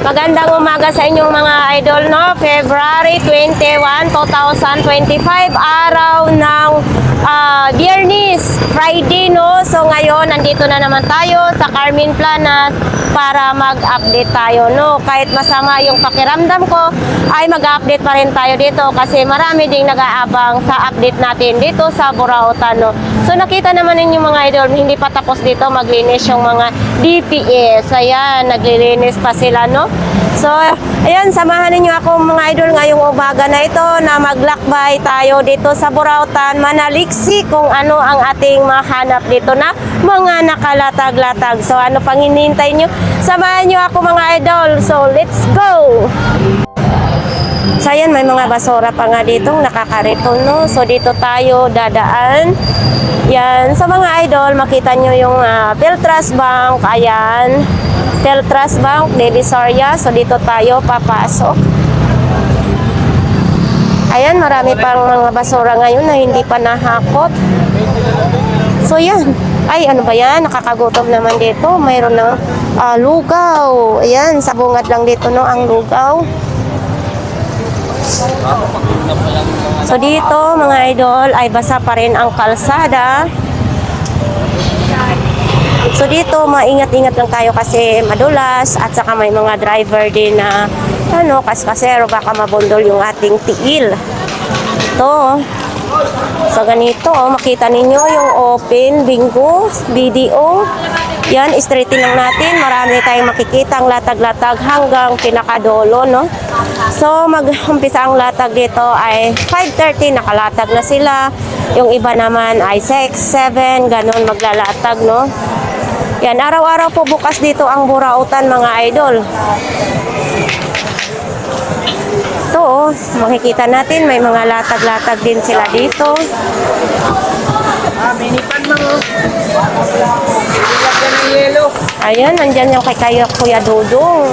Magandang umaga sa inyong mga idol, no? February 21, 2025, araw ng Biyernes, Friday, no? So ngayon, nandito na naman tayo sa Carmen Planas para mag-update tayo, no? Kahit masama yung pakiramdam ko, ay mag-update pa rin tayo dito kasi marami ding nag-aabang sa update natin dito sa Burautan, no? So nakita naman ninyo mga idol, hindi pa tapos dito maglinis yung mga DPS. Ayan, naglilinis pa sila, no? So, ayan, samahan ninyo ako mga idol ngayong umaga na ito na maglakbay tayo dito sa Burautan, manaliksi kung ano ang ating mahanap dito na mga nakalatag-latag. So, ano pang hinihintay nyo? Samahan nyo ako mga idol. So, let's go! So, ayan, may mga basura pa nga dito nakakariton, no? So, dito tayo dadaan. Yan, sa mga idol, makita nyo yung Peltras Bank. Ayan, Peltras Bank, Divisoria. So, dito tayo papasok. Ayan, marami pang mga basura ngayon na hindi pa nahakot. So, yan. Ay, ano ba yan? Nakakagutom naman dito. Mayroon ng lugaw. Ayan, sa bungad lang dito, no, ang lugaw. So dito mga idol ay basa pa rin ang kalsada. So dito maingat-ingat lang tayo kasi madulas at saka may mga driver din na kaskasero, baka mabundol yung ating tiil. Ito. So ganito, makita ninyo yung open bingo BDO. Yan, straighten lang natin. Marami tayong makikita ang latag-latag hanggang pinakadolo, no? So, mag-umpisa ang latag dito ay 5:30, nakalatag na sila. Yung iba naman ay 6, 7, ganun maglalatag, no? Yan, araw-araw po bukas dito ang Burautan, mga idol. Ito, makikita natin, may mga latag-latag din sila dito. Minipan mo. Ayan, nandyan yung kay Kuya Dudong.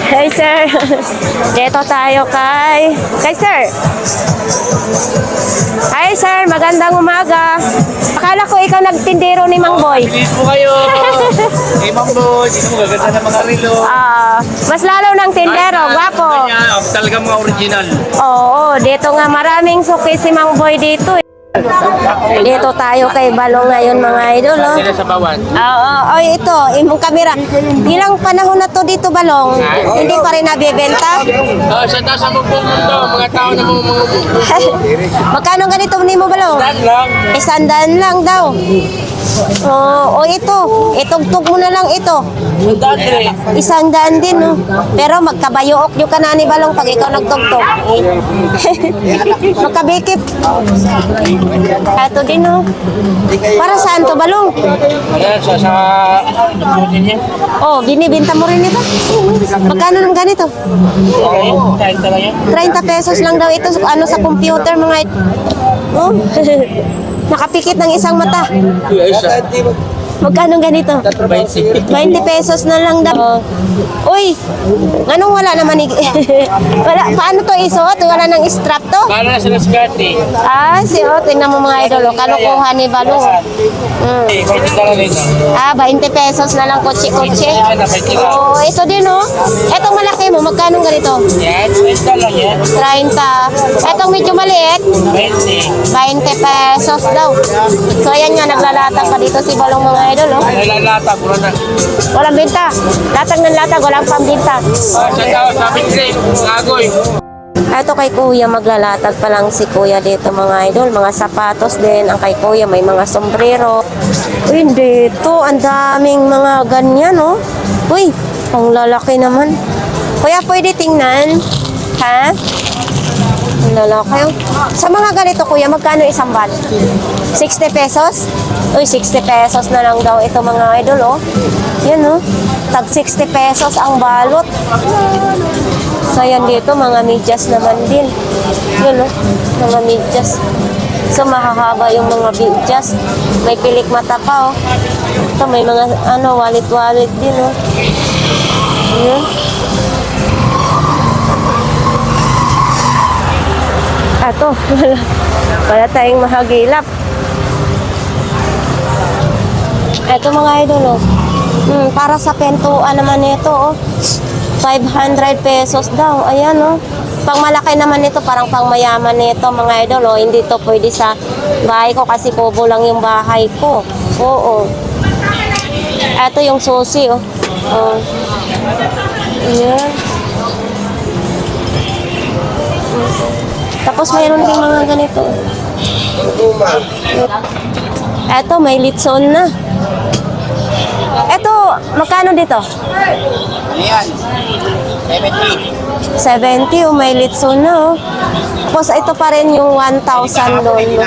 Hey, sir. Dito tayo kay sir. Hi, sir. Magandang umaga. Akala ko ikaw nagtindero ni Mang Boy. Bilis mo kayo. Hey, Mang Boy. Dito mo gaganda ng mga relo. Mas lalo ng tindero. Gwapo. Talaga mga original. Oo, dito nga maraming suki si Mang Boy dito. Dito tayo kay Balong ngayon mga idol, no? Sila sa bawan. Oo, ito, imong kamera. Ilang panahon na to dito, Balong? Hindi pa rin nabibenta? Sa taas sa mong mundo, mga tao na mga Magkano ganito ni mo, Balong? lang. 100 lang daw. Itugtog mo na lang ito. 100 din, no? Pero magkabayuok nyo ka na ni Balong pag ikaw nagtugtog. Magkabikip. Ito din, no? Para saan to, Balong? Ayan, sa Oh, binibenta mo rin ito? Magkano ng ganito? 30 lang yan. 30 pesos lang daw ito sa computer, mga oh. Nakapikit ng isang mata. Magkano ganito? 20 pesos na lang daw. Uy, anong wala naman wala, paano to isuot? Wala nang strap to? Para na sila skate. Tingnan mo mga idol, kalukuha ni Balong. 20 pesos na lang kotse-kotse. Oh, ito din, oh. Etong malaki mo, magkano ganito? Yan, 30 lang yan. 30. Etong medyo maliit, 20 pesos daw. So ayan nga, naglalatag pa dito si Balong mga idol, oh. Nalalata, puro na. Walang benta. Latag ng latag, walang pambinta. Sa tao, sa Midlake, Agoy. Ito kay Kuya, maglalatag pa lang si Kuya dito mga idol. Mga sapatos din. Ang kay Kuya may mga sombrero. Uy, dito, ang daming mga ganyan, oh. Uy, ang lalaki naman. Kuya, pwede tingnan? Ha? Ang lalaki, oh. Sa mga ganito, Kuya, magkano isang bal? 60 pesos? Uy, 60 pesos na lang daw ito mga idol, oh. Yan, oh. Tag 60 pesos ang balot. So, yan dito, mga medyas naman din. Yun, oh. Mga medyas. So, mahahaba yung mga medyas. May pilik mata pa, oh. Ito, may mga, wallet-wallet din, oh. Yan. Ito, wala tayong mahagilap. Ito mga idol, oh. Para sa pentuan naman ito, oh. 500 pesos daw. Ayan, oh. Pang malaki naman ito, parang pang mayaman nito, mga idol, oh. Hindi to pwede sa bahay ko kasi kubo lang yung bahay ko. Oo. Ito yung susi, oh. Oh. Ayan. Tapos mayroon din mga ganito. Ito, may litson na. Ito, magkano dito? Ano yan? 70. 70, oh, may litson na, oh. Tapos ito pa rin yung 1,000 doon. No?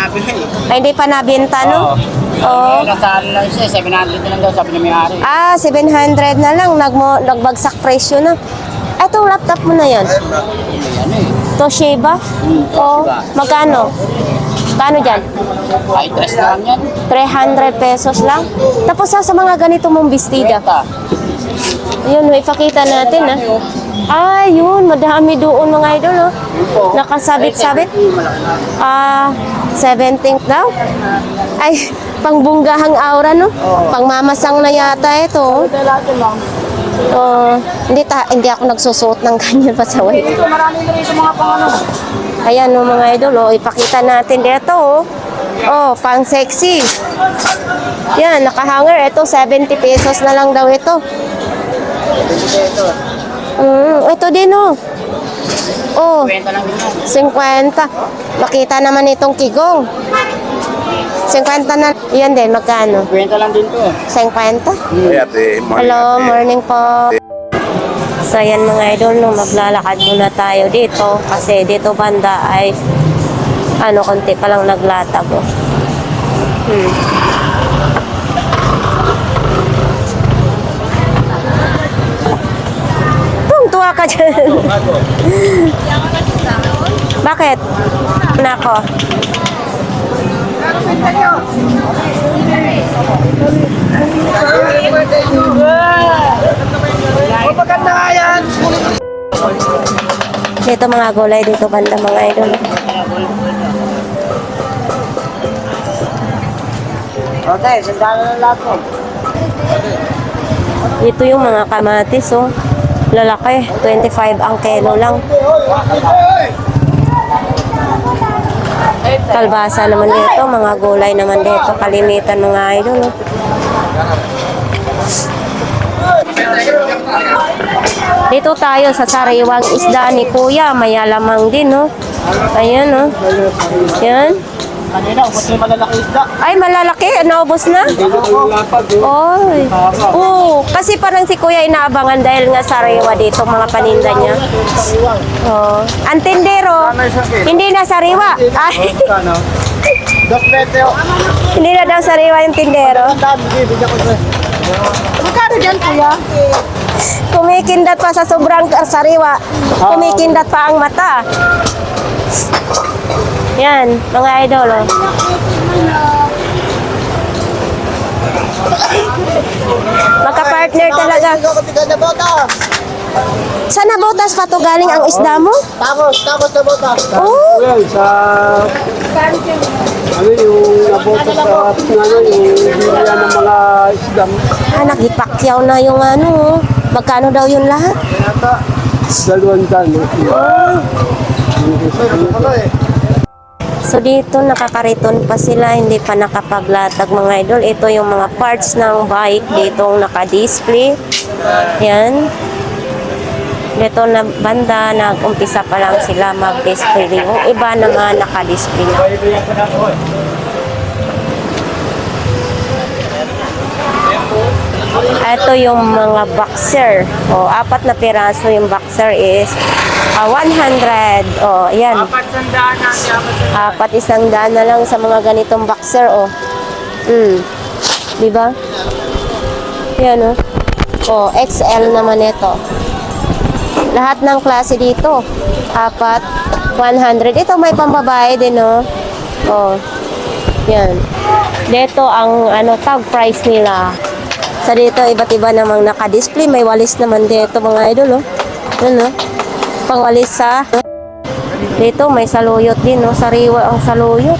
Ay, hindi pa nabenta, no? Oo. Nasa ano lang siya, 700 na lang daw sabi niya may-ari. Ah, 700 na lang. Nagbagsak presyo na. Etong laptop mo na yan. Ano eh. Toshiba? Oo. Magkano? Magkano dyan? High dress na lang yan. 300 pesos lang. Tapos sa mga ganito mong bestida. Yun, ipakita natin, ah. Ah, yun. Madami doon, mga idol, oh. Nakasabit-sabit. Ah, 17 daw. Ay, pangbunggahang aura, no? Pangmamasang na yata ito, oh. Hindi ako nagsusuot ng ganyan pasaway. Dito, marami na rito mga pang ano. Ayan, oh, mga idol, oh. Ipakita natin dito, oh. Oh, pang sexy. Yan, nakahanger. Ito, 70 pesos na lang daw ito. Ito. Ito din, oh. Oh, 20 lang din yan. 50. Makita naman itong kigong. 50 na. Yan din, magkano? 20 lang din to. 50? Ay, ate, morning, Hello, ate. morning po. So, yan mga idol, no, maglalakad muna tayo dito. Kasi dito banda ay, konti pa lang naglatag, oh. Tuwa ka dyan. Bakit? Nako. Maganda nga yan! Dito mga gulay, dito banda mga idol. Okay, sandala na lahat po. Dito yung mga kamatis, oh. Lalaki, 25 ang kilo lang. Kalbasa naman dito, mga gulay naman dito. Kalimitan mga idol, oh. Dito tayo sa sariwang isda ni Kuya. May alamang din, oh. Ayan, oh. Yan. Kanina, ubos na yung malalaki isda. Ay, malalaki. Naubos na? Oy. Oo. Kasi parang si Kuya inaabangan dahil nga sariwa dito mga paninda niya. Oh. Ang tindero, hindi na sariwa. Ay, Kano? 2 metro. hindi na daw sariwa yung tindero. Dami, bibigyan ko ito. Magkano dyan, kuya? Kumikindat pa sa sobrang sariwa. Kumikindat pa ang mata. Yan, mga idol. Oh. Magka-partner talaga. Ikaw na bota. Saan nabotas pa to galing ang isda mo? Tapos na bota. Oh, Well, sa ano yung nabota sa yung bilya ng mga isdam. nagipakyaw na yung ano. Magkano daw yun lahat? Yata, 200. So dito nakakariton pa sila, hindi pa nakapaglatag mga idol. Ito yung mga parts ng bike dito naka-display. Yan. Dito na banda, nag-umpisa pa lang sila mag-display. Yung iba naman naka-display na. Ito yung mga boxer. O, 4 na piraso yung boxer is 100. O, yan. 4 100 na lang sa mga ganitong boxer. O, diba? Yan, o. O, XL naman ito. Lahat ng klase dito. 4, 100. Ito may pambabae din, o. O, yan. Dito ang tag price nila. Sa dito, iba't iba namang naka-display. May walis naman dito, mga idol, oh. Ano? Pangwalis sa... Dito, may saluyot din, oh. Sariwa ang saluyot.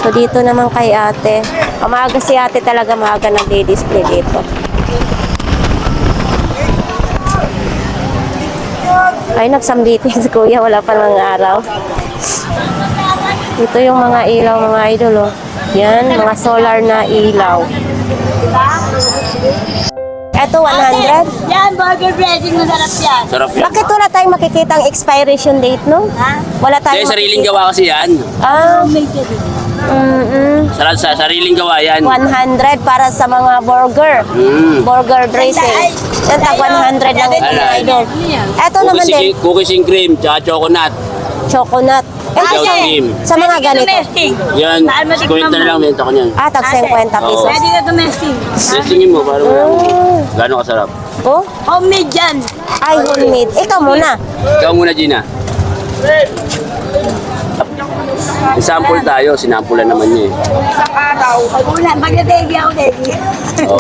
So, dito naman kay ate. Maaga si ate talaga, maaga nagdi-display dito. Ay, nagsambitin si kuya. Wala pa mga araw. Ito yung mga ilaw, mga idol, oh. Yan, mga solar na ilaw. Ito, 100. Yan, burger breading, masarap yan. Sarap yan. Bakit wala tayong makikita ang expiration date, no? Ha? Wala tayong Kaya sariling makikita. gawa kasi yan. Ah, Make it. Sariling gawa yan. 100 para sa mga burger. Burger dressing. Yan, tag 100 lang ito, mga idol. Ito naman din, Cookies and cream, tsaka chocolate. chocolate. Eh, Ayaw sa, cream. sa mga ganito. Domestic. Yan, 50 na lang benta ko niyan. Ah, tag 50 pesos. Pwede ka domestic. Testingin mo para Mm. gano'ng kasarap. Oh, Homemade yan. ay, homemade. Ikaw muna. Ikaw muna, Gina. Sample tayo, sinampulan naman niya eh. Ulan, pagkategi ako, tegi. Oo.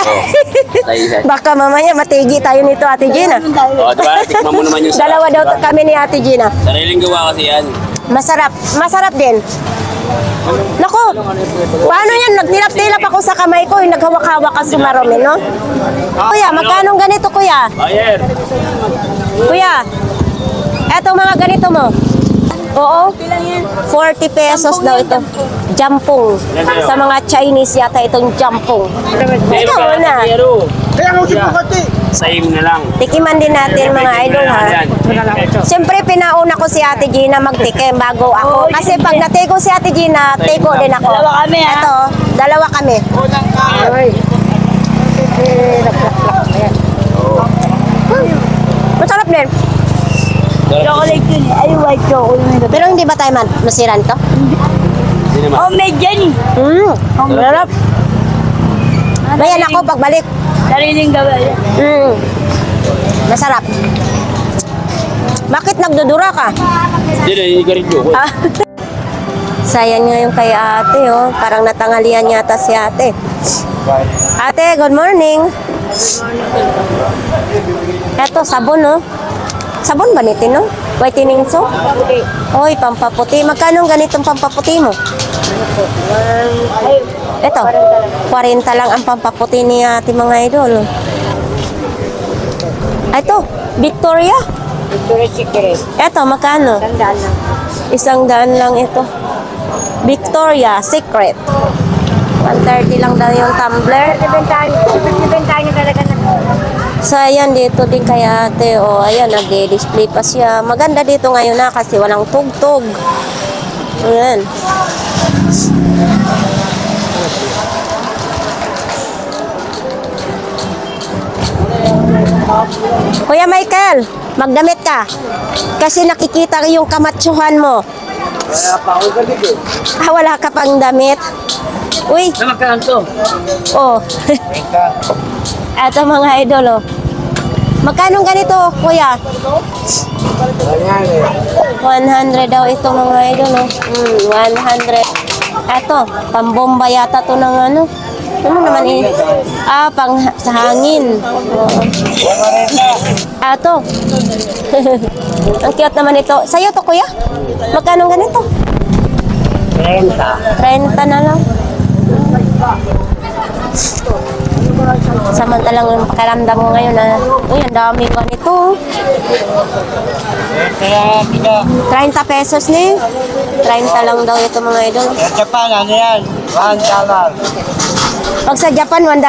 Tayo yan. Baka mamaya matigi tayo nito, Ate Gina. O, diba? Tikman mo naman yung sarap. Dalawa daw kami ni Ate Gina. Sariling gawa kasi yan. Masarap. Masarap din. Naku, paano yan? Nagtilap-tilap ako sa kamay ko. Yung naghawak-hawak ka sumarome, no? Kuya, magkano ganito, kuya? Bayer. Kuya, eto mga ganito mo. Oo, 40 pesos daw ito. Jampong. Sa mga Chinese yata itong jampong. Ikaw na. Kaya nga si Bukati. Same na lang. Tikiman din natin mga idol, ha? Siyempre, pinauna ko si Ate Gina magtikim bago ako. Kasi pag natiko si Ate Gina, tiko din ako. Dalawa kami, ha? Ito, dalawa kami. Masarap din. Chocolate yun eh. Ay, white chocolate. Pero hindi ba tayo masiran to? Hindi naman. Homemade yan eh. Masarap. Mayan ako pagbalik. Sariling gawa yan. Masarap. Bakit nagdudura ka? Hindi na, hindi ka rin joke. Ah. Sayang nga yung kay ate, oh. Parang natangalian yata si ate. Ate, good morning. Eto, sabon, oh. Sabon ba nito, no? Whitening soap? Oy, pampaputi. Magkano ganitong pampaputi mo? Ito, 40 lang ang pampaputi ni ate, mga idol. Ito, Victoria. Victoria's Secret. Eto, magkano? Tandaan lang. 100 lang ito. Victoria Secret. 130 lang daw yung tumbler. Ibentahan niya talaga na. So, ayan, dito din kay ate. O, ayan, nag-display pa siya. Maganda dito ngayon na kasi walang tugtog. Ayan. Kuya Michael, magdamit ka. Kasi nakikita yung kamatsuhan mo. Wala pa ako galig eh. Ah, wala ka pang damit. Uy, Na magkaan to? oh. Eto mga idol, oh. Magkano ganito, kuya? Ganyan eh. 100 daw ito mga idol, oh. 100. Eto, pambomba yata to ng ano. Ano naman eh? Ah, pang sa hangin. Oo. Eto. Ang cute naman ito. Sa'yo to, kuya? Magkano ganito? 30 na lang. Samantalang yung pakiramdam mo ngayon na, uy, ang dami ganito. 30 pesos ni. 30 lang daw ito mga idol. Sa Japan, ano yan? $1. Pag sa Japan, $1?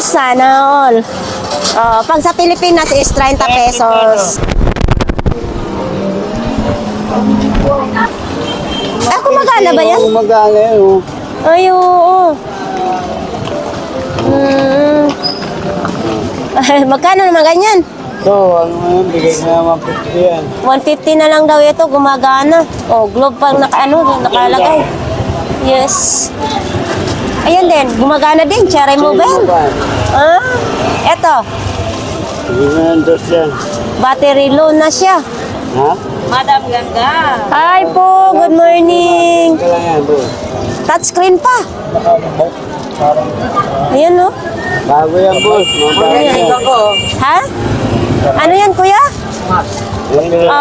Sana all. Oh, pag sa Pilipinas is 30 pesos. Ah, kumagana ba yan? Gumagana yan, oh. Ay, oo. Magkano naman ganyan? So, ano nga yan? Bigay na naman 50 yan. 150 na lang daw ito, gumagana. Oh, globe pang nakalagay. Yes. Ayan din, gumagana din, chair removal. Ah, eto, $300 yan. battery low na siya. Ha? Madam Ganda. Hi po, good morning. Kaya yan, bro. Touchscreen pa. Ayan, no? Bago yan, boss. Mga bago yan. Ha? Ano yan, kuya?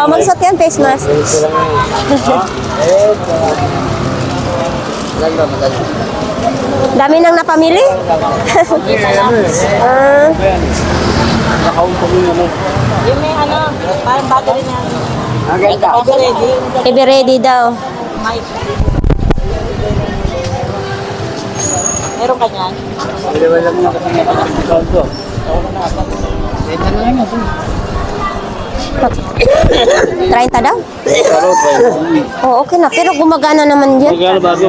Magsuot yan, face mask. Ito lang yan. Dami nang napamili. Ah, Nakaumpong yun, ano. Yung may ano, Parang battery na. Ang ganda. Ready. Be ready daw. Mic. Meron ka niyan? Dalawa lang na kasi nga discount ko. Ito na lang ito. 30 daw? Pero, Oh, okay na. Pero gumagana naman yan. magkano bago?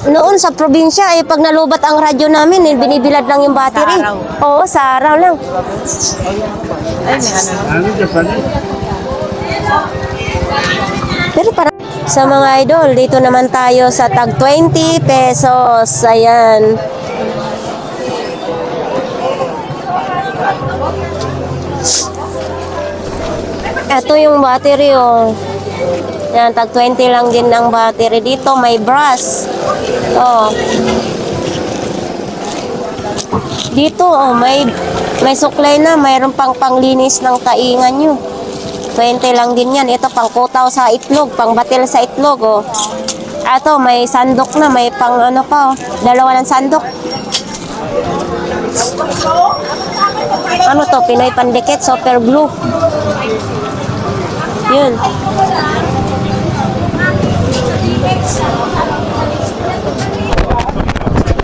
Noon sa probinsya, pag nalubat ang radyo namin, binibilad lang yung battery. Sa araw. Oo, sa araw lang. Ay, may ano. Ano Japan eh? Pero parang sa mga idol, dito naman tayo sa tag 20 pesos. Ayan. Ito yung battery, oh. Yan, tag 20 lang din ang battery. Dito may brass. Oh. Dito, oh, may suklay na. Mayroon pang panglinis ng taingan nyo. 20 lang din yan. Ito, pang kutaw sa itlog. Pang batil sa itlog, oh. Ito, may sandok na. May pang ano pa, oh. Dalawa ng sandok. Ano to? Pinoy Pandikit, super glue. Yun.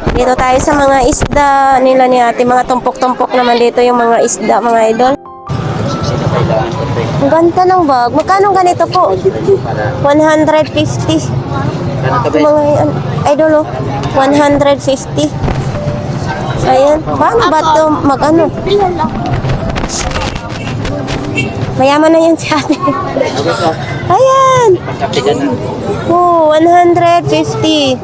Dito tayo sa mga isda nila ni ate. Mga tumpok-tumpok naman dito yung mga isda, mga idol. Ang ganda ng bag. Magkano ganito po? 150. Yung mga idol, oh. 150. Ayan. Paano ba ito mag-ano? Mayaman na yan si ate. Ayan. Oh, 150.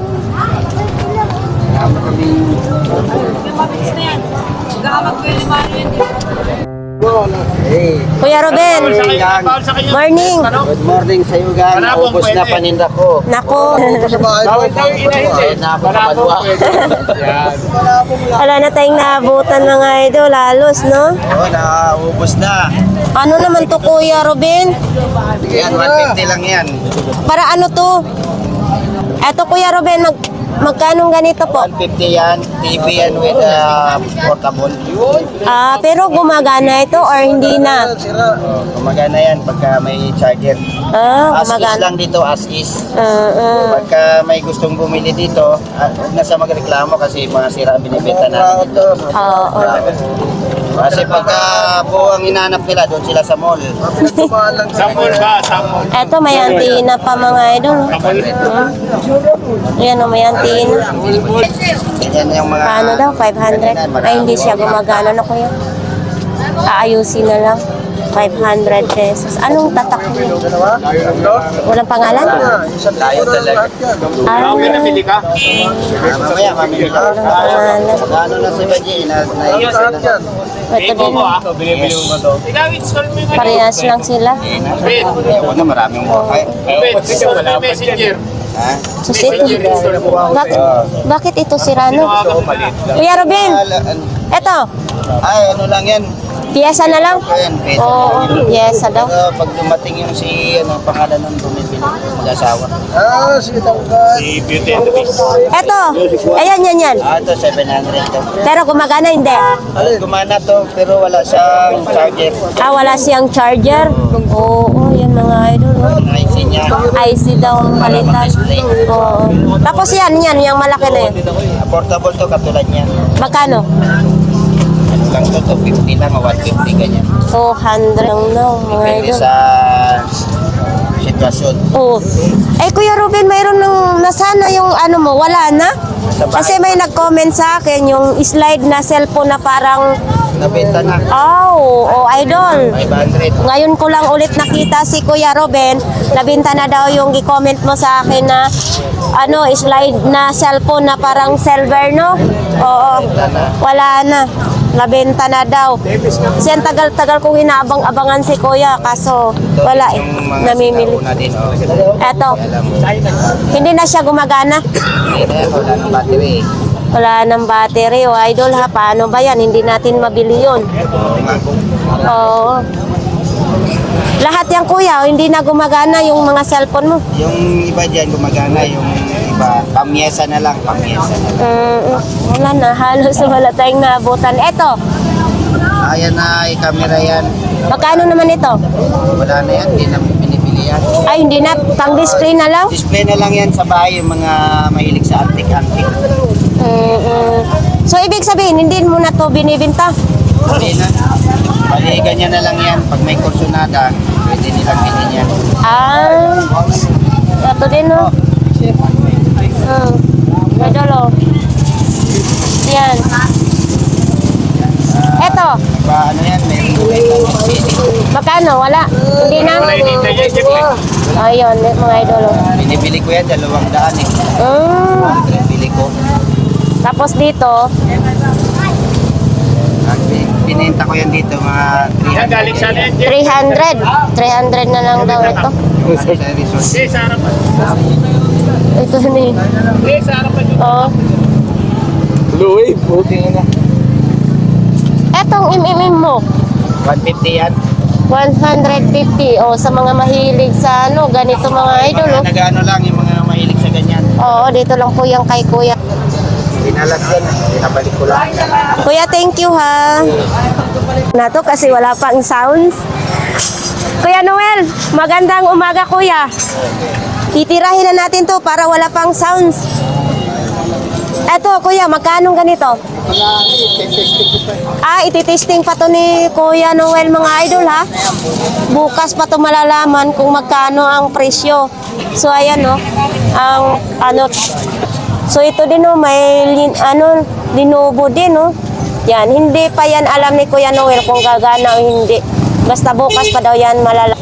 Kuya Ruben, morning. Good morning sa iyo, gan. Naubos na paninda ko. Nako. Bawal tayo inahin na ako kapadwa. Wala na tayong naabutan mga idol, halos, no? Oo, naubos na. Ano naman to, Kuya Ruben? Yan, 150 lang yan. Para ano to? Eto, Kuya Ruben, magkano ganito po? 150 yan. TV yan with portable. Pero gumagana ito or hindi na? Gumagana yan pagka may charger. As is Gumagana. lang dito, as is. Ah. Pagka may gustong bumili dito, huwag na sa magreklamo kasi mga sira ang binibenta natin dito. Oo. Kasi pagka buo ang hinanap nila, doon sila sa mall. Eto, may antina pa mga idol. Ayan o, may antina. Ganyan yung mga... Paano daw? 500? Ay, hindi siya gumagana na, Kuya. Aayusin na lang. 500 pesos. Anong tatak niyo? Walang pangalan? Layo talaga. Mamaya, Mamaya, mamili ka. Ano na si Baji? Naayos na. ito din. Parehas lang sila. Ayoko na, maraming buhay. Ha? Sus, ito. Bakit ito si Rano? Kuya Ruben, ito. Ay, ano lang yan. Piyesa na lang? Ayan, pwede. Oo, piyesa daw. Pero pag dumating yung si, pangalan ng bumibili, mag-asawa. Ito. Ayan, yan. Ito, 700 to. Pero gumagana, hindi. Gumana to, pero wala siyang charger. Wala siyang charger. Oo, yan mga idol. Ang IC niya. IC daw ang palitan. Oo. Tapos yan, yung malaki na yun. Portable to, katulad niya. Magkano? Ano lang to, 250 lang, o 150 ganyan. 200 lang daw, mga Depende idol. sa sitwasyon. Oo. Kuya Ruben, mayroon nang nasana yung ano mo, wala na? Sa bahay. Kasi may nag-comment sa akin yung slide na cellphone na parang, Nabenta na. idol. 500. Ngayon ko lang ulit nakita si Kuya Ruben, nabinta na daw yung i-comment mo sa akin na slide na cellphone na parang silver, no? Oo. Wala na. Nabenta na daw. Kasi ang tagal-tagal kong inaabang-abangan si Kuya, kaso wala eh. Yung mga Namimili. sinauna din, oh. Eto. Hindi na siya gumagana. Hindi na yan, wala ng battery. Wala ng battery, idol ha. Paano ba yan? Hindi natin mabili yun. Oo. Lahat yan, Kuya, hindi na gumagana yung mga cellphone mo. Yung iba dyan, gumagana. Yung iba, pamyesa na lang, pamyesa na lang. Wala na, halos wala tayong naabutan. Eto, Ayan na, i-camera yan. Magkano naman ito? Wala na yan, hindi na binibili yan. Ay, hindi na. Pang display na lang? Display na lang yan sa bahay yung mga mahilig sa antique-antique. So, ibig sabihin, hindi mo na to binibinta? Hindi na. Bali, ganyan na lang yan. Pag may kursunada, pwede nilang bilhin yan. Ah, ito din, no? Idol, oh. Yan. Eto, Ano yan, may magkano? Wala? Hindi na? Ayun, mga idol, oh. binibili ko yan, 200 eh. Binibili ko. Tapos dito, At bininta ko yan dito, mga 300. 300. 300 na lang daw ito. Sa resort. Ito ni. Oh. Louis, buti na. Etong mo, 150 yan. 150. Oh, sa mga mahilig sa ano, ganito mga idol, oh. Nag-ano lang yung mga mahilig sa ganyan. Oo, dito lang po yung kay Kuya. Pinalas yan, pinabalik ko lang. Kuya, thank you ha. Na to kasi wala pang sounds. Kuya Noel, magandang umaga Kuya. Titirahin na natin to para wala pang sounds. Eto Kuya, magkano ganito? Ah, ititesting pa to ni Kuya Noel mga idol ha. Bukas pa to malalaman kung magkano ang presyo. So ayan no, ang ano. So ito din no, may Lenovo din no. Yan, hindi pa yan alam ni Kuya Noel kung gagana o hindi. Basta bukas pa daw yan malala.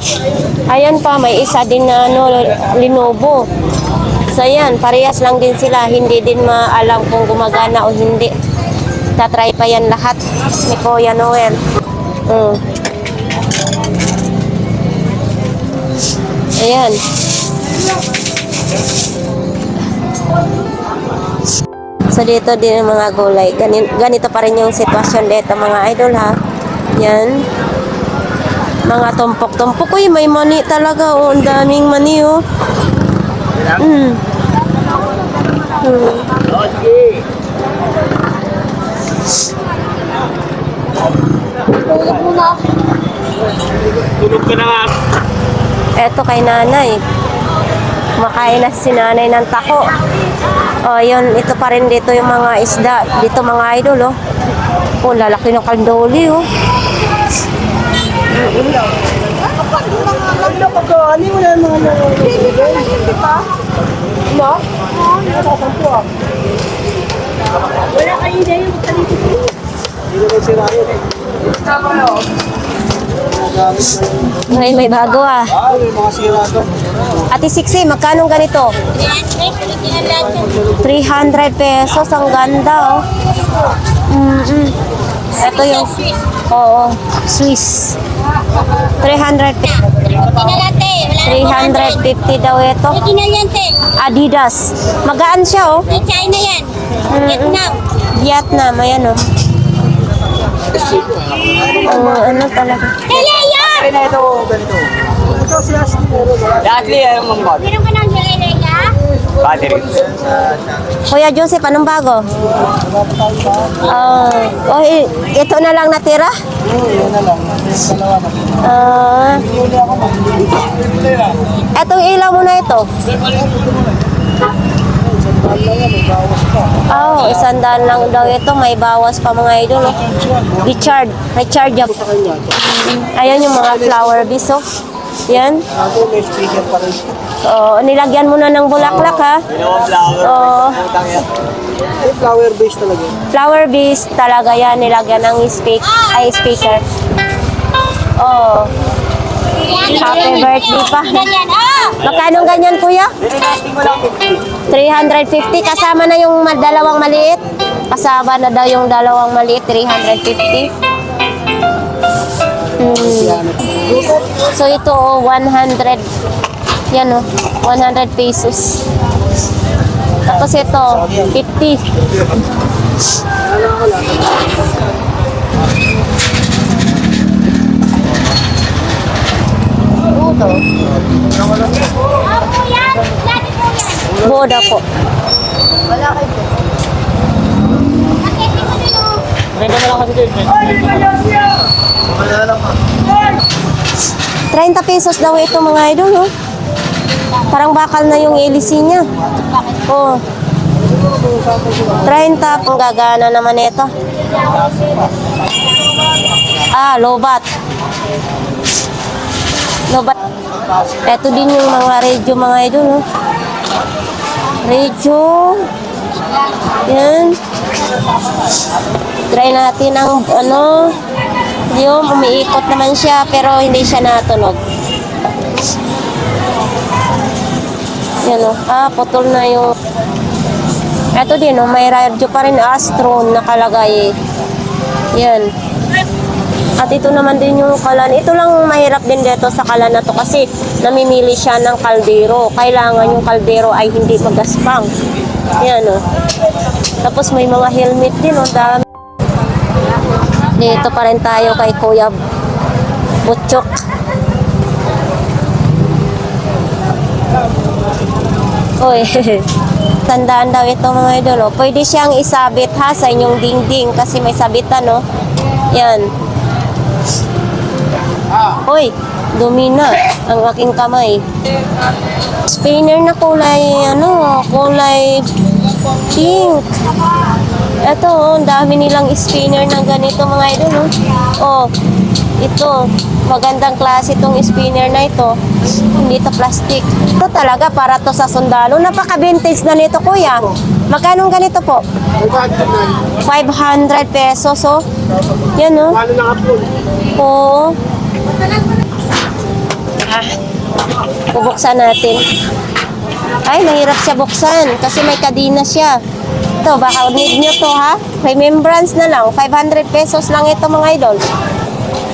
Ayan pa, may isa din na Lenovo. So yan, parehas lang din sila. Hindi din maalam kung gumagana o hindi. Tatry pa yan lahat ni Kuya Noel. Ayan. So dito din ang mga gulay. Ganito pa rin yung sitwasyon dito mga idol ha. Yan. Mga tumpok-tumpok. Uy, may mani talaga. Oh, ang daming mani oh. Tulog ka na nga. Eto kay nanay. Kumakain na si nanay ng tako. Oh, yun, ito pa rin dito yung mga isda. Dito mga idol, oh. Oh, lalaki ng kaldoli, oh. Ngayon may bago ah. Ate Siksi, magkano ganito? 300 pesos, ang ganda oh. Ito yung, oo, Swiss. 350 daw ito. Adidas. Magaan siya oh. China yan. Vietnam. Vietnam, ayan oh. Ano talaga? Helaya! Dati yan ang mga Meron ka ng helaya? battery. Kuya Joseph, anong bago? Ito na lang natira? Etong ilaw mo na ito? Oh, 100 lang daw ito. May bawas pa mga idol. Oh. Recharge up. Ayan yung mga flower base. Oh. Yan. Oh, nilagyan mo na ng bulaklak ha. Oh, Flower base talaga. flower base talaga yan. Nilagyan ng speaker. Oh. Happy birthday pa. Ganyan. Magkano ganyan kuya? 350 kasama na yung dalawang maliit. Kasama na daw yung dalawang maliit, 350. So ito 100. Yan oh, 100 pesos. Tapos ito 50. Ito. Opo yan. Lagi po yan. Boda po. Nakesi ko din oh. Benta na lang kasi din. 30 pesos daw ito mga idol, no? Parang bakal na yung LC niya. Oh. 30, pang gagana naman ito. Lobat. Lobat. Ito din yung mga radio mga idol, no? Radio. Yan. Try natin ang yung umiikot naman siya pero hindi siya natunog. Yan o. Putol na yung... Ito din o, may radio pa rin Astron nakalagay. Yan. At ito naman din yung kalan. Ito lang mahirap din dito sa kalan na to kasi namimili siya ng kaldero. Kailangan yung kaldero ay hindi magaspang. Yan o. Tapos may mga helmet din o. Dami. Dito pa rin tayo kay Kuya Butchok. Uy, tandaan daw ito mga idol. Pwede siyang isabit ha sa inyong dingding kasi may sabitan, no? Yan. Uy, dumi na ang aking kamay. Spinner na kulay, kulay pink. Ito, ang dami nilang spinner ng ganito mga idol. Ito, magandang klase itong spinner na ito. Hindi ito plastic. Ito talaga para to sa sundalo. Napaka-vintage na nito, kuya. Magkano ganito po? 500 pesos, oh. Yan, oh. Paano na kapon? Oo. Bubuksan natin. Ay, mahirap siya buksan kasi may kadina siya. Ito, baka need nyo to ha. Remembrance na lang. 500 pesos lang ito mga idol.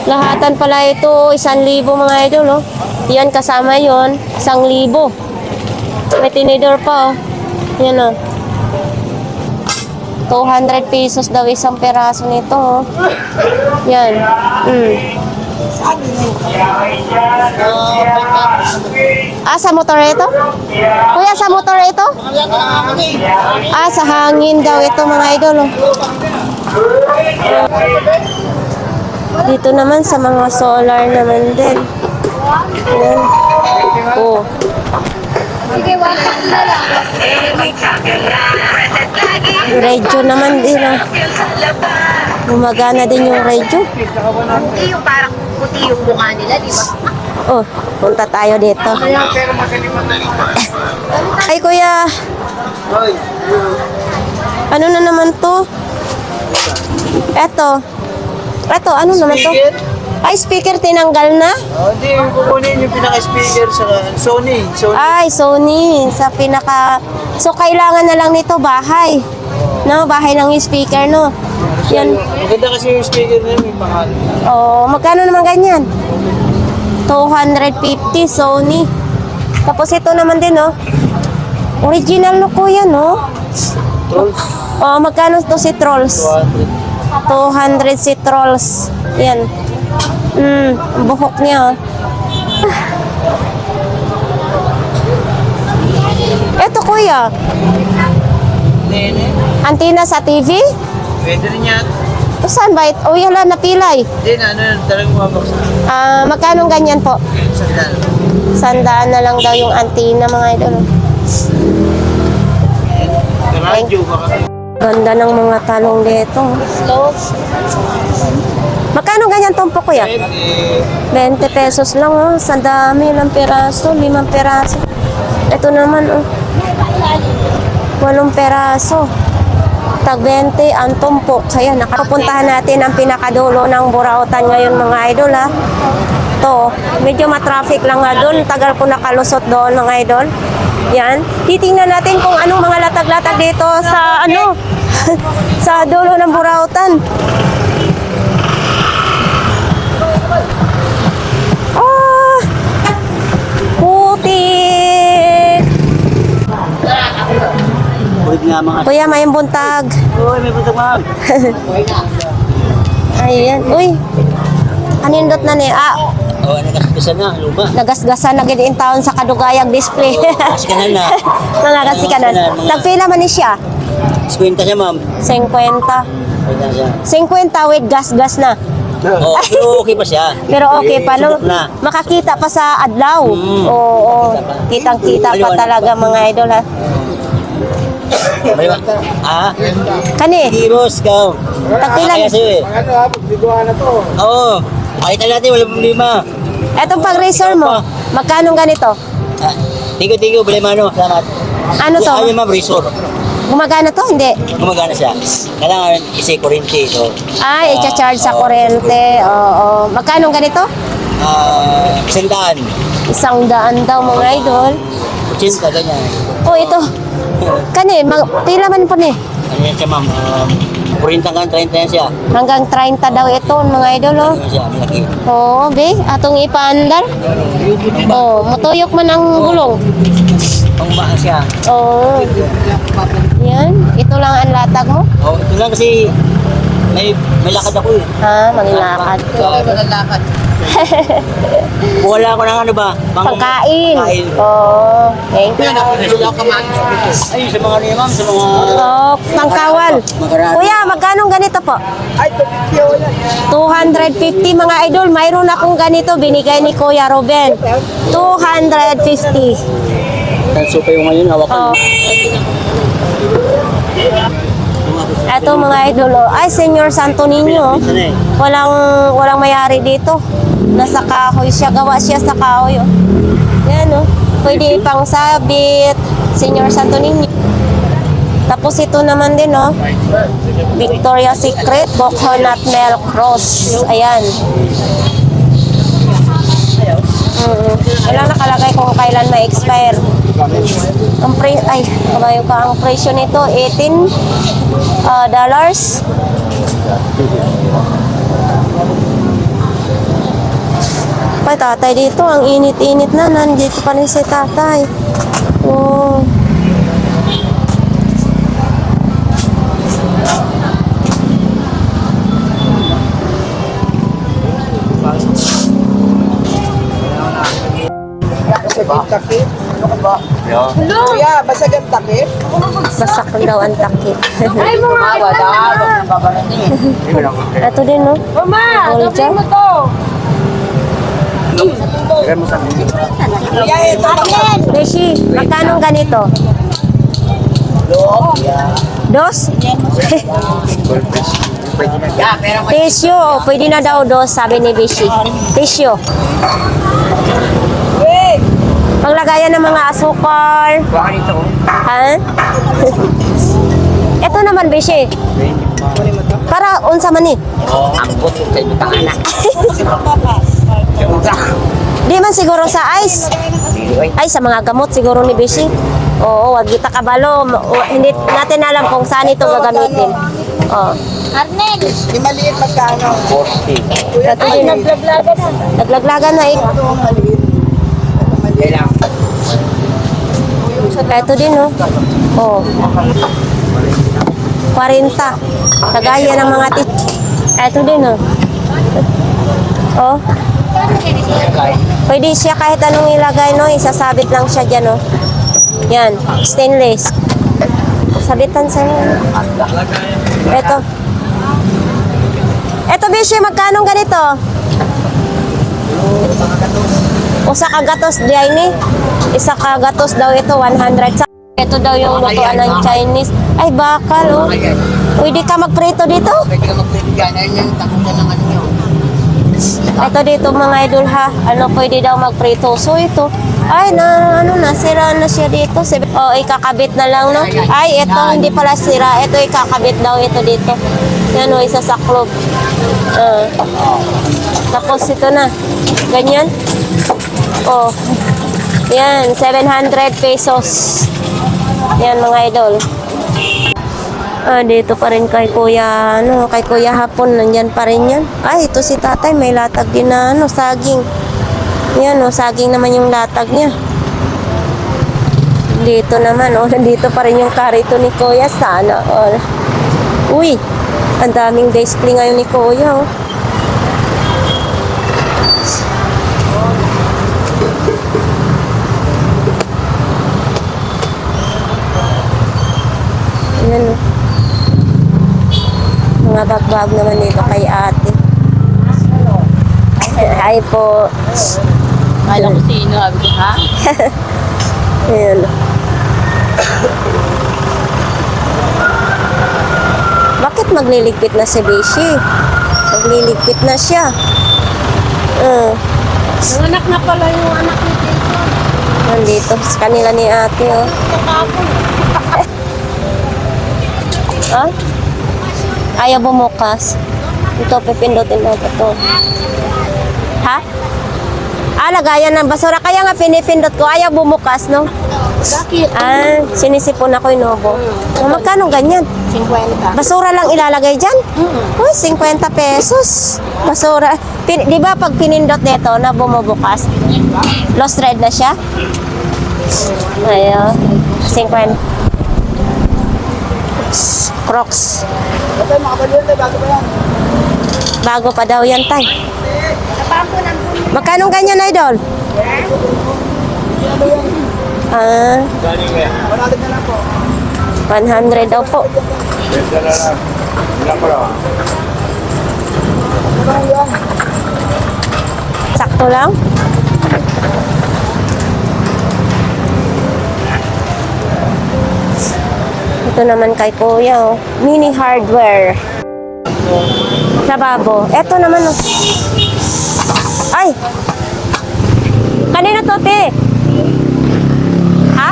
Lahatan pala ito, 1,000 mga idol. Oh. Yan, kasama yon 1,000. May tinidor pa. Oh. Yan o. 200 pesos daw isang peraso nito. Oh. Yan. Sa motor ito? Kuya, sa motor ito? Sa hangin daw ito mga idol. Oh. Dito naman sa mga solar naman din. Ayan. Oh. Radio naman din. Oh. Gumagana din yung radio. Hindi yung parang puti yung mukha nila, di ba? Oh, punta tayo dito. Ay, kuya. Ano na naman to? Eto, ano naman to? Ay, speaker tinanggal na? Hindi, yung kukunin yung pinaka-speaker sa Sony. Ay, Sony. Sa pinaka... So, kailangan na lang nito bahay. No, bahay ng speaker, no? Yan. Maganda kasi yung speaker na yun, may pangalan. Magkano naman ganyan? 250 Sony. Tapos ito naman din, no? Original no kuya, no? Trolls. Magkano to si Trolls? 200 si Trolls. Yan. Ang buhok niya, oh. Ito kuya. Antina sa TV? Pwede rin yan. Saan ba ito? Yala, napilay. Hindi na, talagang mabaksa. Magkano ganyan po? Sandal. 100 na lang daw yung antina mga idol. Radyo, baka. Ganda ng mga talong dito. Slow. Magkano ganyan tompo kuya? 20 pesos lang, oh. Sa dami ng peraso, 5 peraso. Ito naman, oh. 8 peraso. Tag 20 ang tumpok. Kaya nakapuntahan natin ang pinakadulo ng Burautan ngayon mga idol ha. To, medyo matraffic lang nga doon. Tagal ko nakalusot doon mga idol. Yan. Titingnan natin kung anong mga latag-latag dito sa sa dulo ng Burautan. Putik! Kulit nga mga. Kuya, may buntag. Uy, may buntag ma'am. Ayan. Uy. Anindot na ni. Nagasgasan na, luma. Nagasgasan na gid in taon sa kadugayag display. Nagasgasan na. Mga kasikanan. Nagpila man ni siya. 50 siya ma'am. 50. Ganyan siya. 50 with gas-gas na. Oh, pero okay pa siya. Pero okay pa, no? Subok na. Makakita pa sa adlaw. Mm. Oo, kitang-kita pa talaga mga idol, ha? May ba? Ah? Kani, Hindi, boss, ikaw. Tagpilan. Kaya sa'yo eh. Ano ha, pagbiguan na to. Oo. Pakita natin, walang problema. etong pag-razor mo, magkano ganito? Ah, tigo, Bilemano. Salamat. Ano to? Ayaw ma'am, resort. Gumagana to? Hindi. Gumagana siya. Kailangan isi kurinti. So, I-charge sa kuryente. Oo. Magkano ganito? 100. 100 daw mga idol. 80, ganyan. Oh, ito. Kani, pila man po ni? Ano yan siya, ma'am? 40 hanggang 30 yan siya. Hanggang 30 daw ito mga idol, oh. Ano siya, malaki. Oo, be, atong ipaandar. Oh, matuyok man ang gulong. Pangbaan siya. Oo. Yan, ito lang ang latag mo. Oh, ito lang kasi may lakad ako eh. Ha, manglakad. lakad. Wala ko ng ano ba? Pagkain. Pagkain. Oo. Thank you. Ay, sa mga niya, ma'am, sa mga... Oh, pangkawal. Kuya, magkano ganito po? Ay, tokyo yan. 250 mga idol. Mayroon akong ganito binigay ni Kuya Ruben. 250. Tanso pa yung ngayon, hawakan. Oh. Eto mga idol, oh. Ay, Senyor Santo Niño. Walang mayari dito. Nasa kahoy siya. Gawa siya sa kahoy. Oh. Yan, oh. Pwede pang sabit. Senyor Santo Niño. Tapos ito naman din, oh. Victoria's Secret Coconut Milk Rose. Ayan. Wala nakalagay kung kailan ma-expire. Ang presyo nito, $18. Ay, tatay dito, ang init-init na. Nandito pa rin si tatay. Oh. Basag ang takip. Ano ka ba? Kuya, basag ang takip. Basak daw ang takip. Ay, Ito din, no? Mama, Bolcha. mo to. Kuya, ito lang. Beshi, magkano ganito? Dos? Tisyo, pwede na daw dos, sabi ni Beshi. Tisyo. Panglagayan ng mga asukal. Ha? Ito naman, Beshi. Para unsa man ni? Ambot yung kayo anak. Di man siguro sa ice. Ay, sa mga gamot siguro ni Beshi. Oo, wag kita kabalo. Hindi natin alam kung saan ito gagamitin. Oh. Arnel. Yung maliit magkano? 40. Kuya, Ito din. Naglaglagan na. Naglaglagan na eh. ito maliit. Kailang. Ito din, oh. Oh. 40. Kagaya ng mga Ito din, oh. Oh. Pwede siya kahit anong ilagay, no? Isasabit lang siya dyan, oh. Yan. Stainless. Sabitan sa Ito. Ito, Bishi, magkano ganito? Usa ka gatos diay ni. Isa ka gatos daw ito 100. Ito daw yung lutuan ng Chinese. Ay bakal oh. Pwede ka magprito dito? Pwede ka magpiligan. Ayun yung takutan ng ano nyo. Ito dito mga idol ha. Ano pwede daw magprito. So ito. Ay nasira na siya dito. Oh, ikakabit na lang no. Ay ito hindi pala sira. Ito ikakabit daw ito dito. Yan oh, isa sa club. Tapos ito na. Ganyan. Oh. Yan, 700 pesos. Yan mga idol. Dito pa rin kay Kuya, kay Kuya Hapon, nandyan pa rin yan. Ay, ito si tatay, may latag din na, saging. Yan, saging naman yung latag niya. Dito naman, nandito pa rin yung karito ni Kuya, sana. Uy, ang daming display ngayon ni Kuya, Yan, mga mga bag naman dito kay ate. Hi po. Kala ko sino, sabi ko, ha? Ayan. Bakit magliligpit na si Bishi? Magliligpit na siya. Nanganak na pala yung anak ni Tito. Nandito sa kanila ni ate, oh. Ha? Ayaw bumukas. Ito, pipindutin na ito. Ha? Lagayan ng basura. Kaya nga pinipindot ko. Ayaw bumukas, no? Bakit? Sinisipon ako inobo. Magkano ganyan? 50. Basura lang ilalagay dyan? Uy, 50 pesos. Basura. Di ba pag pinindot nito na bumubukas, lost thread na siya? Ayo, 50. Crocs. Bago pa daw yan, tay. Magkano ganyan, idol? 100 daw po. Sakto lang. Ito naman kay kuya, oh. Mini hardware. Lababo. Ito naman, oh. Ay! Kanina to, te? Ha?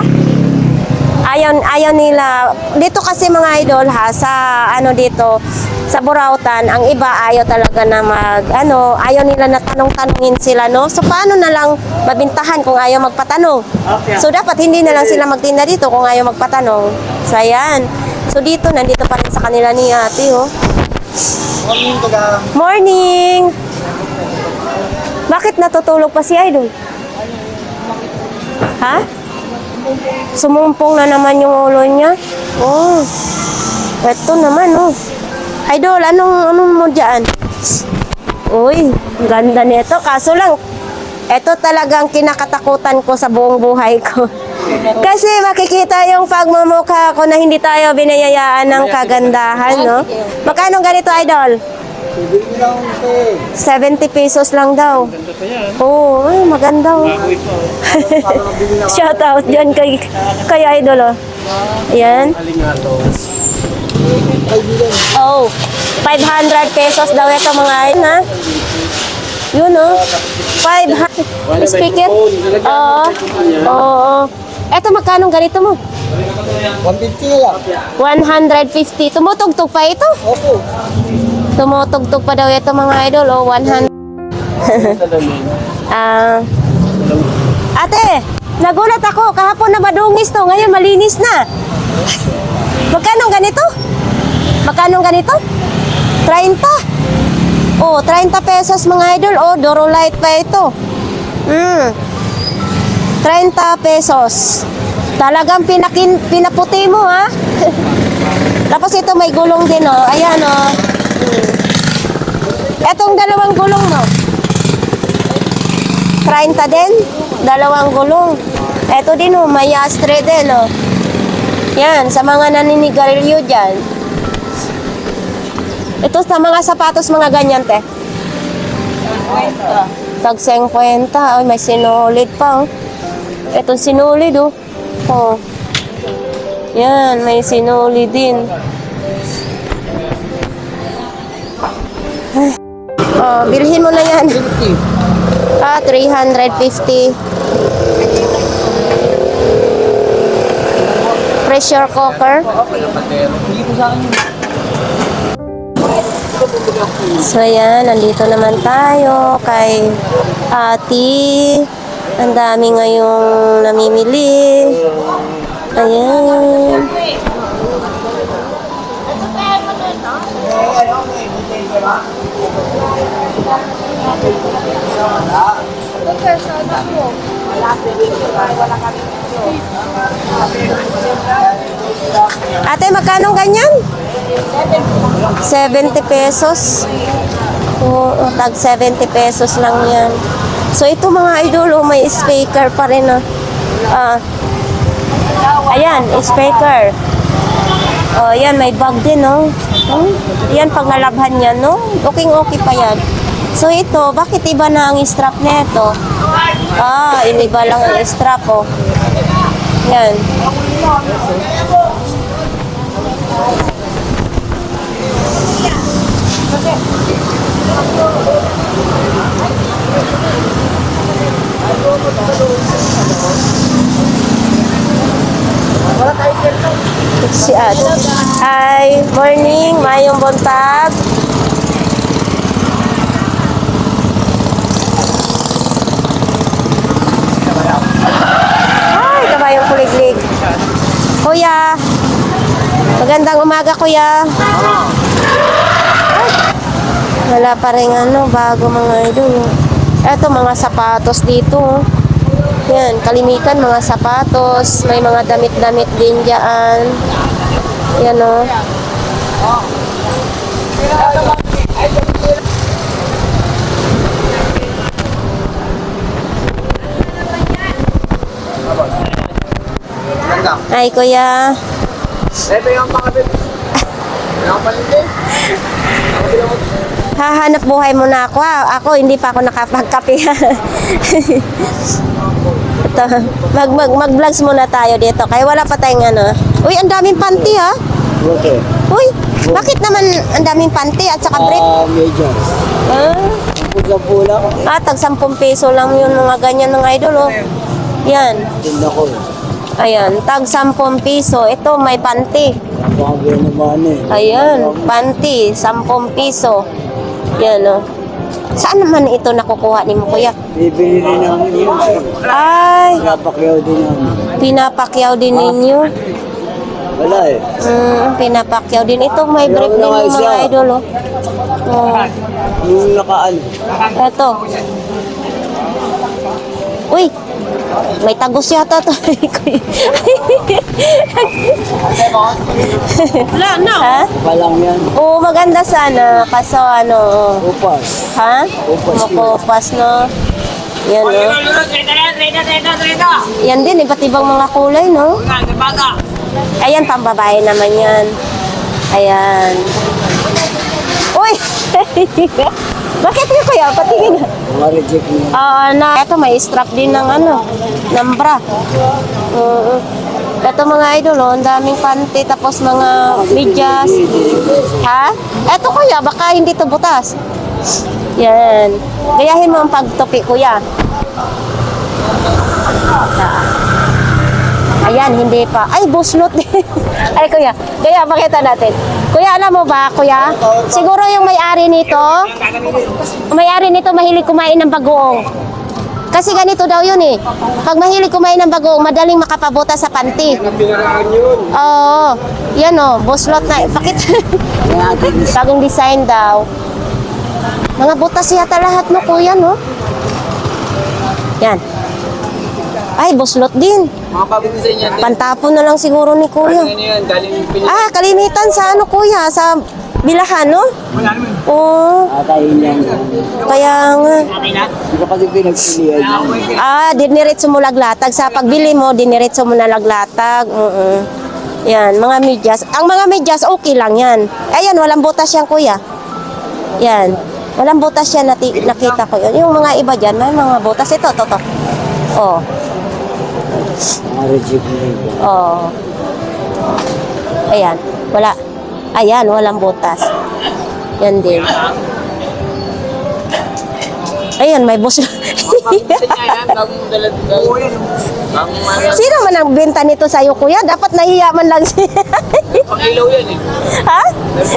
Ayaw nila. Dito kasi mga idol, ha, sa ano dito, sa Burautan, ang iba ayaw talaga na ayaw nila na tanong-tanongin sila, no? So, paano na lang mabintahan kung ayaw magpatanong? So, dapat hindi na lang sila magtinda dito kung ayaw magpatanong. So, ayan. So, nandito pa rin sa kanila ni ate, oh. Morning, taga. Morning! Bakit natutulog pa si Idol? Ha? Sumumpong na naman yung ulo niya? Oh. Ito naman, oh. Idol, anong mo dyan? Uy, ganda nito. Kaso lang, ito talagang kinakatakutan ko sa buong buhay ko. Kasi makikita yung pagmumukha ko na hindi tayo binayayaan ng kagandahan, no? Magkano ganito, Idol? 70 pesos lang daw. Oo, ay, maganda, oh. Shout out dyan kay Idol, oh. Ayan. Oh, 500 pesos daw ito mga ayun, ha? Yun, oh. 500. Speaker? Oo. Oo. Eto, magkano ganito mo? 150 na lang. 150. Tumutugtog pa ito? Opo. Tumutugtog pa daw ito mga idol. Oh, 100. Ate, nagulat ako. Kahapon na madungis to. Ngayon malinis na. Magkano ganito? Magkano ganito? 30. Oh, 30 pesos mga idol. Oh, Dorolite pa ito. 30 pesos. Talagang pinaputi mo, ha? Tapos ito may gulong din, oh. Ayan, oh. Etong dalawang gulong, no? 30 din. Dalawang gulong. Eto din, oh. May astre din, oh. Yan, sa mga naninigarilyo dyan. Ito sa mga sapatos, mga ganyan, te. Tag 50. Ay, may sinulid pa, oh. Etong sinulid, oh. Oh. Yan, may sinulid din. Oh, bilhin mo na yan. 350. Pressure cooker. So yan, nandito naman tayo kay Ate. Ang dami ngayong namimili. Ayan. Ate, magkano ganyan? 70 pesos. Oo, tag 70 pesos lang yan. So, ito mga idol, may speaker pa rin. Ayan, speaker. Oh, yan, may bag din, oh. Yan, pag nalabhan yan, no? Okay pa yan. So ito, bakit iba na ang strap nito? Iniba lang ang strap, oh. Yan. Si Ate. Hi, morning, mayong buntag. Hi, kabayong kuliglig. Kuya, magandang umaga, kuya. Ay, wala pa rin bago mga idol. Eto, mga sapatos dito. Yan, kalimitan mga sapatos. May mga damit-damit din dyan. Yan, o. Ay, kuya. Ito yung mga bebe. Yung palinde. Hahanap buhay muna ako. Ako, hindi pa ako nakapagkape. Ito, mag-vlogs muna tayo dito. Kaya wala pa tayong Uy, ang daming panty, ha? Okay. Uy, bakit naman ang daming panty at saka brief? Medyas. Pula-pula. Tag 10 peso lang yun, mga ganyan ng idol, oh. Yan. Tinda ko. Ayan, tag 10 piso. Ito, may panty. Bago naman eh. Ayan, panty, 10 piso. Yan, oh. Saan naman ito nakukuha ni mo, kuya? Bibili rin namin yun. Ay, Napakyaw din namin. pinapakyaw din ninyo. Wala eh. Pinapakyaw din. Ito, may brief din Meron na nga yung mga isa. idol, oh. Oh. Yung nakaan. Ito. Uy, may tagos yata to. Wala na. Ha? Palang yan. Oo, maganda sana. Kaso Upas. ha? Upas yun. Makupas, no? Yan, no? Yan din, iba't ibang mga kulay, no? Ayan, pambabae naman yan. Ayan. Uy! Bakit yun, kuya? Patingin. Mga reject niya. Ito may strap din ng ng bra. Ito mga idol, oh, ang daming panty, tapos mga medyas. Ha? Ito kuya, baka hindi to butas. Yan. Gayahin mo ang pagtupi, kuya. Ayan, hindi pa. Ay, buslot din. Ay, kuya. Kaya, pakita natin. Kuya, alam mo ba, kuya? Siguro yung may-ari nito, mahilig kumain ng bagoong. Kasi ganito daw yun eh. Pag mahilig kumain ng bagoong, madaling makapabuta sa panty. Pinaraan yun. Oo. Yan o, buslot na. Pakita. Bagong design daw. Mga butas yata lahat, no, kuya, no? Yan. Ay, buslot din. Mga pabilisan yan. Pantapon na lang siguro ni kuya. yan? Galing Kalimitan sa kuya, sa bilahan, no? Oo. Atayin yan. Kaya nga. Hindi ka kasi pinagpilihan yan. Diniretso mo laglatag. Sa pagbili mo, diniretso mo na laglatag. Yan, mga medyas. Ang mga medyas, okay lang yan. Ayan, walang butas yan, kuya. Yan. Walang butas yan, nakita ko yun. Yung mga iba dyan, may mga butas. Ito. Oh. Mga reject niya. Oh. Ayan, wala. Ayan, walang butas. Yan din. Ayan, may bus. Sino man ang benta nito sa'yo, kuya? Dapat nahiya man lang siya. Pang-ilaw yan eh. Ha?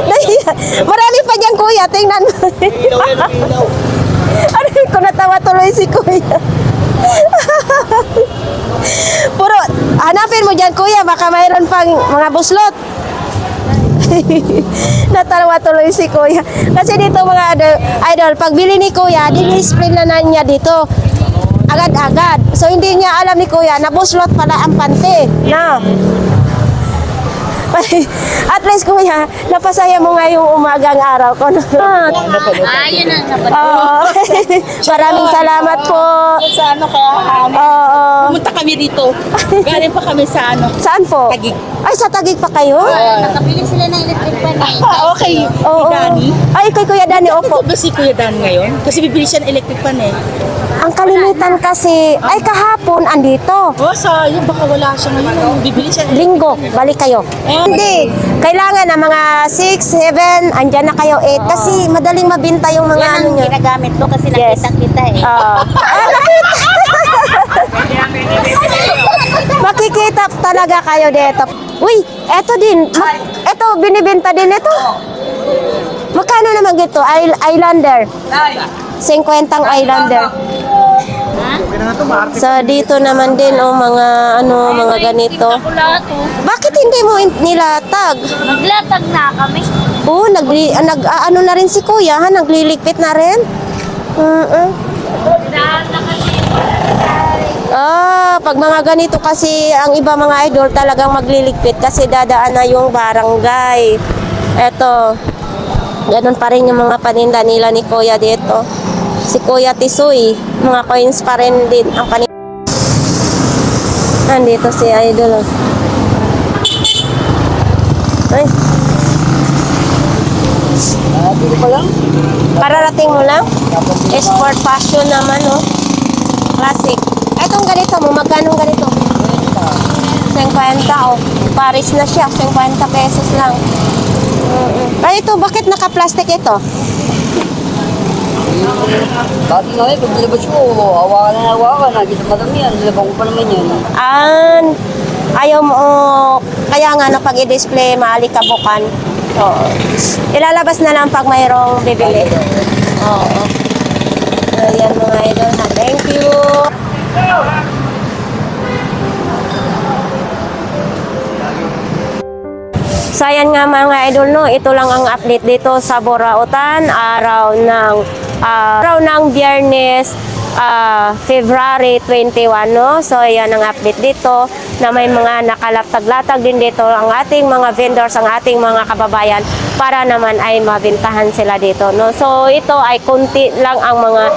Nahiya. Marami pa dyan, kuya. Tingnan mo. Ilaw yan, ilaw. Ano ko natawa tuloy si kuya. Puro, hanapin mo dyan, kuya. Baka mayroon pang mga buslot. Natawa tuloy si kuya. Kasi dito mga idol, pag bili ni kuya, din-spray na niya dito. Agad-agad. So hindi niya alam ni kuya na buslot pala ang pante. Na. At least kuya, napasaya mo nga yung umagang araw ko. Ayun ang napat. Oo. Maraming salamat po. Sa ano kaya Oo. pumunta kami dito. Galing pa kami sa ano. Saan po? Taguig. Ay, sa Taguig pa kayo? Nakabili sila ng electric fan. Okay. Oo. Dani. Ay, kay Kuya Dani, opo. Ba si Kuya Dan ngayon? Kasi bibili siya ng electric fan eh. Ang kalimitan kasi, ay kahapon, andito. Oh, sayang. Baka wala siya ngayon. Bibili siya ng Linggo, balik kayo. Hindi. Kailangan na mga 6, 7, andyan na kayo 8. Kasi madaling mabinta yung mga ano nyo. ginagamit ko kasi Yes. nakita kita eh. Makikita talaga kayo dito. Uy, eto din. Eto, binibenta din ito. Magkano naman ito? Islander. 50 ang Islander. So dito naman din mga mga ganito. Bakit hindi mo nilatag? Maglatag na kami. Oo, ano na rin si Kuya, ha? Nagliligpit na rin. Pag mga ganito kasi ang iba mga idol talagang magliligpit kasi dadaan na yung barangay. Eto, ganun pa rin yung mga paninda nila ni Kuya dito. Si Kuya Tisoy, mga coins pa rin din ang paninda. Nandito si idol. Ay. Dito pa lang. Pararating mo lang? Sport fashion naman, oh. Classic. Etong ganito mo, magkano ganito? 50, oh. Paris na siya, 50 pesos lang. Ay, ito, bakit naka-plastic ito? Dati nga pag nilabas ko, hawakan. Nagisa madami yan. Nilabang ko pa naman yan. Ayaw mo, kaya nga na pag i-display, maalikabukan. Oo. Ilalabas na lang pag mayroong bibili. Oo. Ayan mga idol ha. Thank you. So ayan nga mga idol, no, ito lang ang update dito sa Borautan, araw ng Biyernes, February 21, no. So ayan ang update dito na may mga nakalatag-latag din dito ang ating mga vendors, ang ating mga kababayan para naman ay mabintahan sila dito, no. So ito ay kunti lang ang mga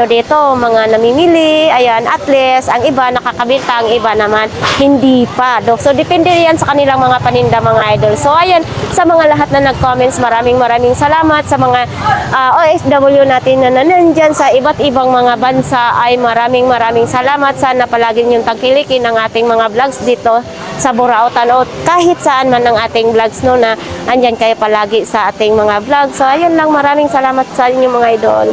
dito, mga namimili. Ayan, at least ang iba nakakabinta, ang iba naman hindi pa. So depende yan sa kanilang mga paninda mga idol. So ayan, sa mga lahat na nag-comments, maraming salamat. Sa mga OFW natin na nandyan sa iba't ibang mga bansa ay maraming salamat. Sana palagi niyong tangkilikin ang ating mga vlogs dito sa Borautan o kahit saan man ang ating vlogs, no, na andyan kayo palagi sa ating mga vlogs. So ayun lang, maraming salamat sa inyo mga idol.